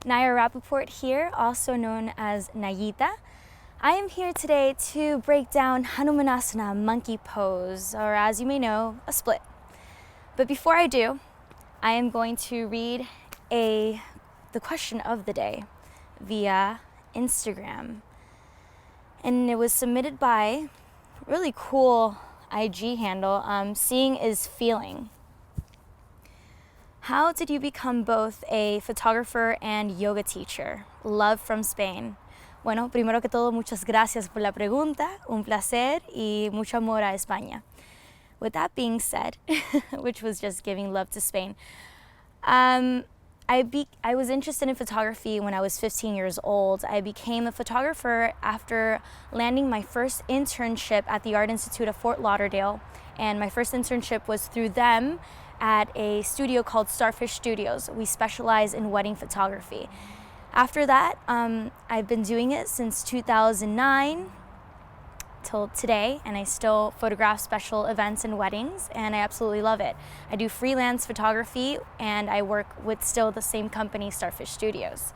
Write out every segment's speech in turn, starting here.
Naya Rappaport here, also known as Nayita. I am here today to break down Hanumanasana, monkey pose, or as you may know, a split. But before I do, I am going to read the question of the day via Instagram. And it was submitted by a really cool IG handle, Seeing is Feeling. How did you become both a photographer and yoga teacher? Love from Spain. Bueno, primero que todo, muchas gracias por la pregunta. Un placer y mucho amor a España. With that being said, which was just giving love to Spain, I was interested in photography when I was 15 years old. I became a photographer after landing my first internship at the Art Institute of Fort Lauderdale. And my first internship was through them at a studio called Starfish Studios. We specialize in wedding photography. After that, I've been doing it since 2009 till today, and I still photograph special events and weddings, and I absolutely love it. I do freelance photography, and I work with still the same company, Starfish Studios.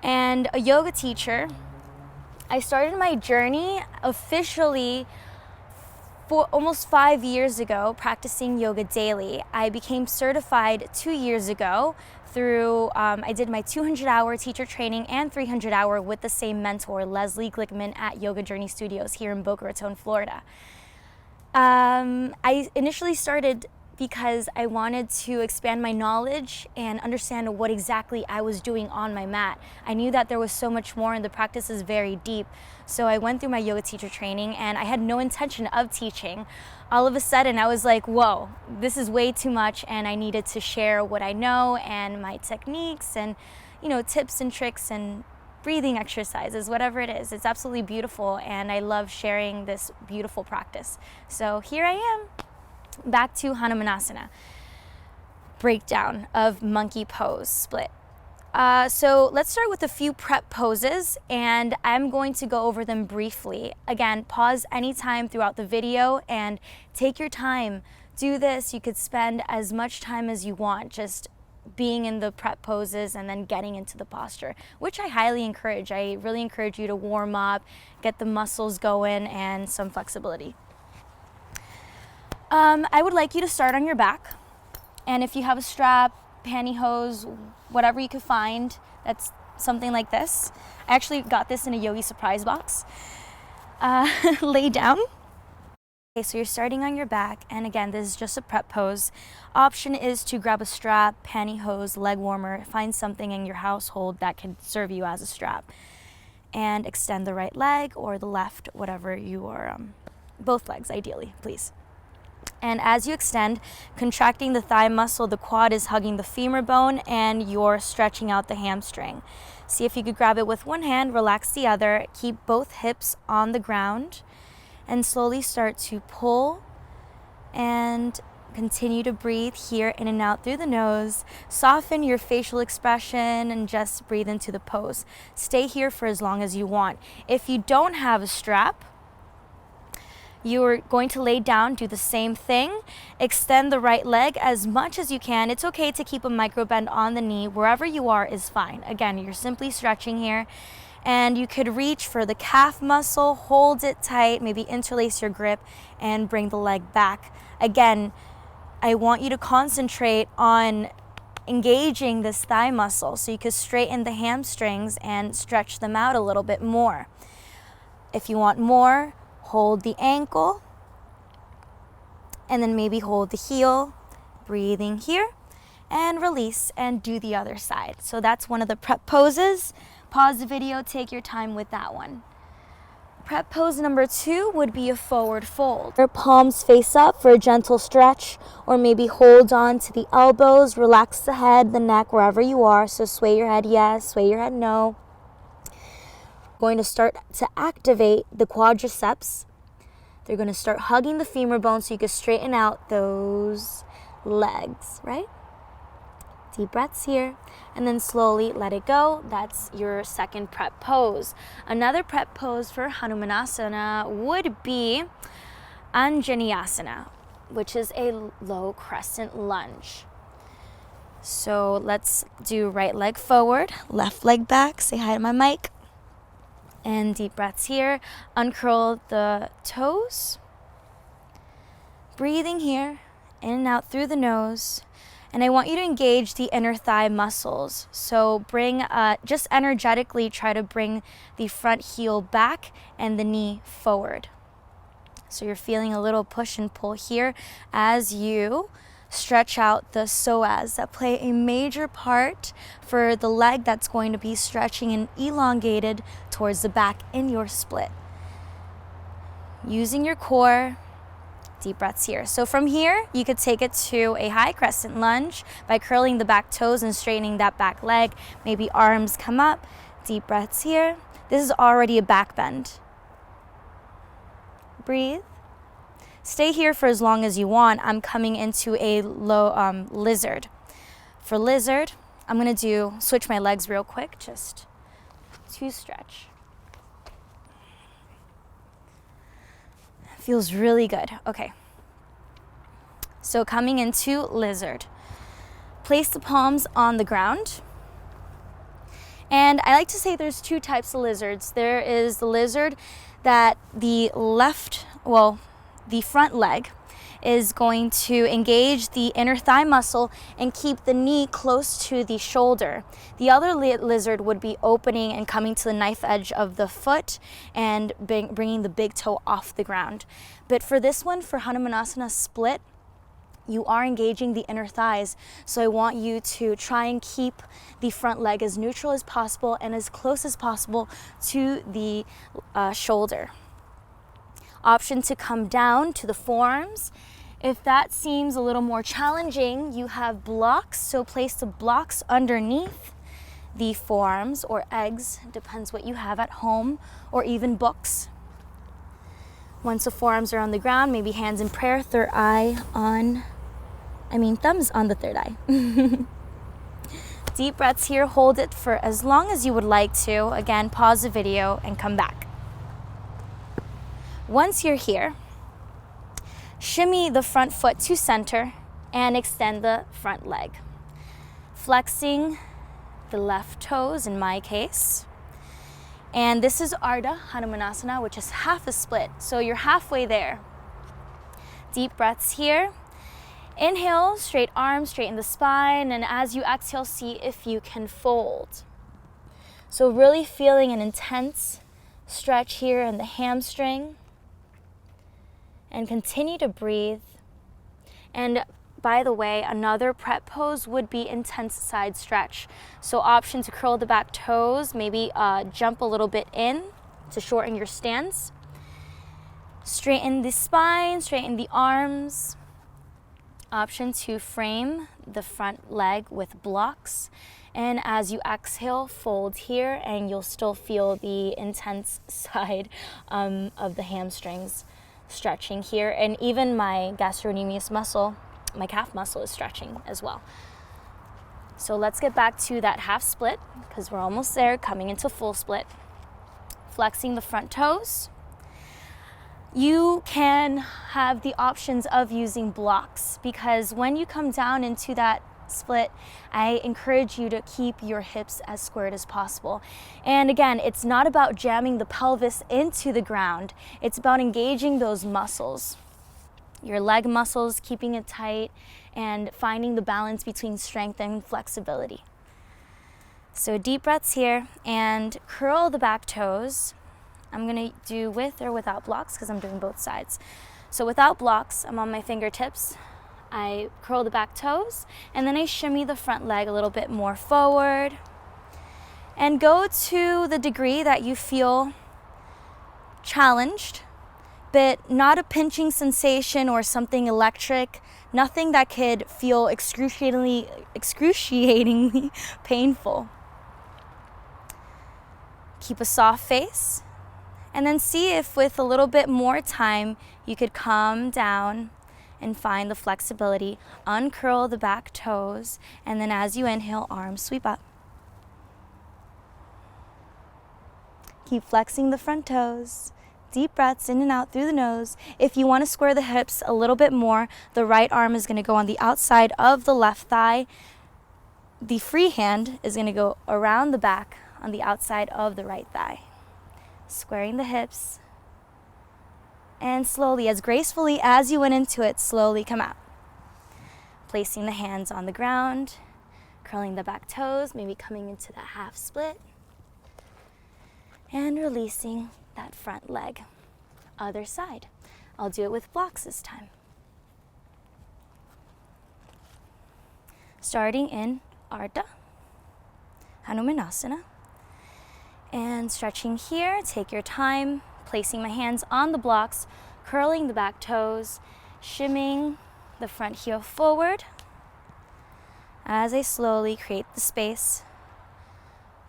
And a yoga teacher, I started my journey officially for almost 5 years ago, practicing yoga daily. I became certified 2 years ago through, I did my 200-hour teacher training and 300-hour with the same mentor, Leslie Glickman at Yoga Journey Studios here in Boca Raton, Florida. I initially started because I wanted to expand my knowledge and understand what exactly I was doing on my mat. I knew that there was so much more and the practice is very deep. So I went through my yoga teacher training and I had no intention of teaching. All of a sudden I was like, whoa, this is way too much, and I needed to share what I know and my techniques and, you know, tips and tricks and breathing exercises, whatever it is. It's absolutely beautiful, and I love sharing this beautiful practice. So here I am. Back to Hanumanasana, breakdown of monkey pose split. So let's start with a few prep poses, and I'm going to go over them briefly. Again, pause anytime throughout the video and take your time. Do this. You could spend as much time as you want just being in the prep poses and then getting into the posture, which I highly encourage. I really encourage you to warm up, get the muscles going, and some flexibility. I would like you to start on your back, and if you have a strap, pantyhose, whatever you could find that's something like this. I actually got this in a Yogi surprise box. Lay down. Okay, so you're starting on your back, and again, this is just a prep pose. Option is to grab a strap, pantyhose, leg warmer, find something in your household that can serve you as a strap, and extend the right leg or the left, whatever you are, both legs ideally, please. And as you extend, contracting the thigh muscle, the quad is hugging the femur bone, and you're stretching out the hamstring. See if you could grab it with one hand, relax the other, keep both hips on the ground, and slowly start to pull and continue to breathe here in and out through the nose. Soften your facial expression and just breathe into the pose. Stay here for as long as you want. If you don't have a strap, you're going to lay down, do the same thing, extend the right leg as much as you can. It's okay to keep a micro bend on the knee. Wherever you are is fine. Again, you're simply stretching here, and you could reach for the calf muscle, hold it tight, maybe interlace your grip and bring the leg back. Again, I want you to concentrate on engaging this thigh muscle so you can straighten the hamstrings and stretch them out a little bit more. If you want more, hold the ankle, and then maybe hold the heel, breathing here, and release, and do the other side. So that's one of the prep poses. Pause the video, take your time with that one. Prep pose number 2 would be a forward fold. Your palms face up for a gentle stretch, or maybe hold on to the elbows, relax the head, the neck, wherever you are. So sway your head yes, sway your head no. Going to start to activate the quadriceps. They're going to start hugging the femur bone so you can straighten out those legs, right? Deep breaths here, and then slowly let it go. That's your second prep pose. Another prep pose for Hanumanasana would be Anjaneyasana, which is a low crescent lunge. So let's do right leg forward, left leg back. Say hi to my mic. And deep breaths here. Uncurl the toes. Breathing here, in and out through the nose. And I want you to engage the inner thigh muscles. So just energetically try to bring the front heel back and the knee forward. So you're feeling a little push and pull here as you stretch out the psoas that play a major part for the leg that's going to be stretching and elongated towards the back in your split. Using your core. Deep breaths here. So from here, you could take it to a high crescent lunge by curling the back toes and straightening that back leg. Maybe arms come up. Deep breaths here. This is already a back bend. Breathe. Stay here for as long as you want. I'm coming into a low lizard. For lizard, I'm going to switch my legs real quick just to stretch. Feels really good. Okay. So coming into lizard. Place the palms on the ground. And I like to say there's two types of lizards. There is the lizard that the front leg is going to engage the inner thigh muscle and keep the knee close to the shoulder. The other lizard would be opening and coming to the knife edge of the foot and bringing the big toe off the ground. But for this one, for Hanumanasana split, you are engaging the inner thighs. So I want you to try and keep the front leg as neutral as possible and as close as possible to the shoulder. Option to come down to the forearms. If that seems a little more challenging, you have blocks. So place the blocks underneath the forearms or eggs, depends what you have at home, or even books. Once the forearms are on the ground, maybe hands in prayer, thumbs on the third eye. Deep breaths here. Hold it for as long as you would like to. Again, pause the video and come back. Once you're here, shimmy the front foot to center and extend the front leg. Flexing the left toes in my case. And this is Ardha Hanumanasana, which is half a split. So you're halfway there. Deep breaths here. Inhale, straight arms, straighten the spine. And as you exhale, see if you can fold. So really feeling an intense stretch here in the hamstring. And continue to breathe. And by the way, another prep pose would be intense side stretch. So option to curl the back toes, maybe jump a little bit in to shorten your stance. Straighten the spine, straighten the arms. Option to frame the front leg with blocks. And as you exhale, fold here and you'll still feel the intense side of the hamstrings stretching here, and even my gastrocnemius muscle, my calf muscle, is stretching as well. So let's get back to that half split because we're almost there, coming into full split. Flexing the front toes. You can have the options of using blocks because when you come down into that split, I encourage you to keep your hips as squared as possible. And again, it's not about jamming the pelvis into the ground. It's about engaging those muscles, your leg muscles, keeping it tight and finding the balance between strength and flexibility. So deep breaths here and curl the back toes. I'm gonna do with or without blocks because I'm doing both sides. So without blocks, I'm on my fingertips. I curl the back toes and then I shimmy the front leg a little bit more forward and go to the degree that you feel challenged, but not a pinching sensation or something electric, nothing that could feel excruciatingly painful. Keep a soft face and then see if with a little bit more time you could calm down and find the flexibility. Uncurl the back toes, and then as you inhale, arms sweep up. Keep flexing the front toes. Deep breaths in and out through the nose. If you want to square the hips a little bit more, the right arm is going to go on the outside of the left thigh. the free hand is going to go around the back on the outside of the right thigh, squaring the hips, and slowly, as gracefully as you went into it, slowly come out. Placing the hands on the ground, curling the back toes, maybe coming into that half split, and releasing that front leg. Other side. I'll do it with blocks this time. Starting in Ardha, Hanumanasana, and stretching here. Take your time, placing my hands on the blocks, curling the back toes, shimming the front heel forward as I slowly create the space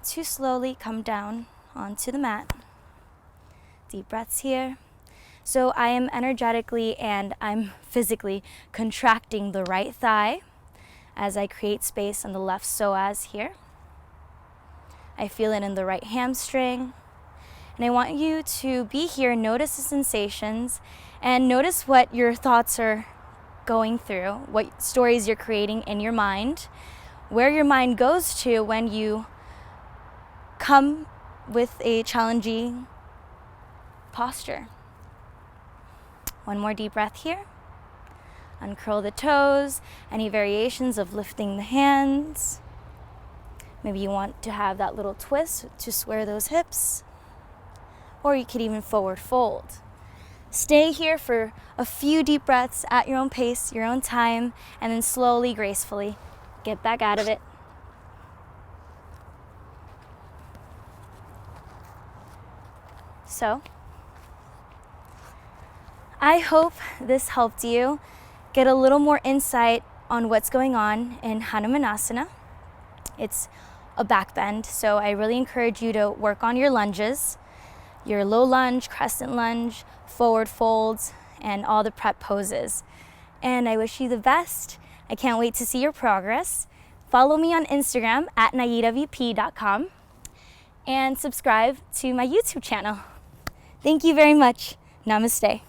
to slowly come down onto the mat. Deep breaths here. So I am energetically and I'm physically contracting the right thigh as I create space on the left psoas here. I feel it in the right hamstring. And I want you to be here, notice the sensations, and notice what your thoughts are going through, what stories you're creating in your mind, where your mind goes to when you come with a challenging posture. One more deep breath here. Uncurl the toes, any variations of lifting the hands. Maybe you want to have that little twist to square those hips. Or you could even forward fold. Stay here for a few deep breaths at your own pace, your own time, and then slowly, gracefully get back out of it. So, I hope this helped you get a little more insight on what's going on in Hanumanasana. It's a back bend, so I really encourage you to work on your lunges, your low lunge, crescent lunge, forward folds, and all the prep poses. And I wish you the best. I can't wait to see your progress. Follow me on Instagram at naidavp.com and subscribe to my YouTube channel. Thank you very much. Namaste.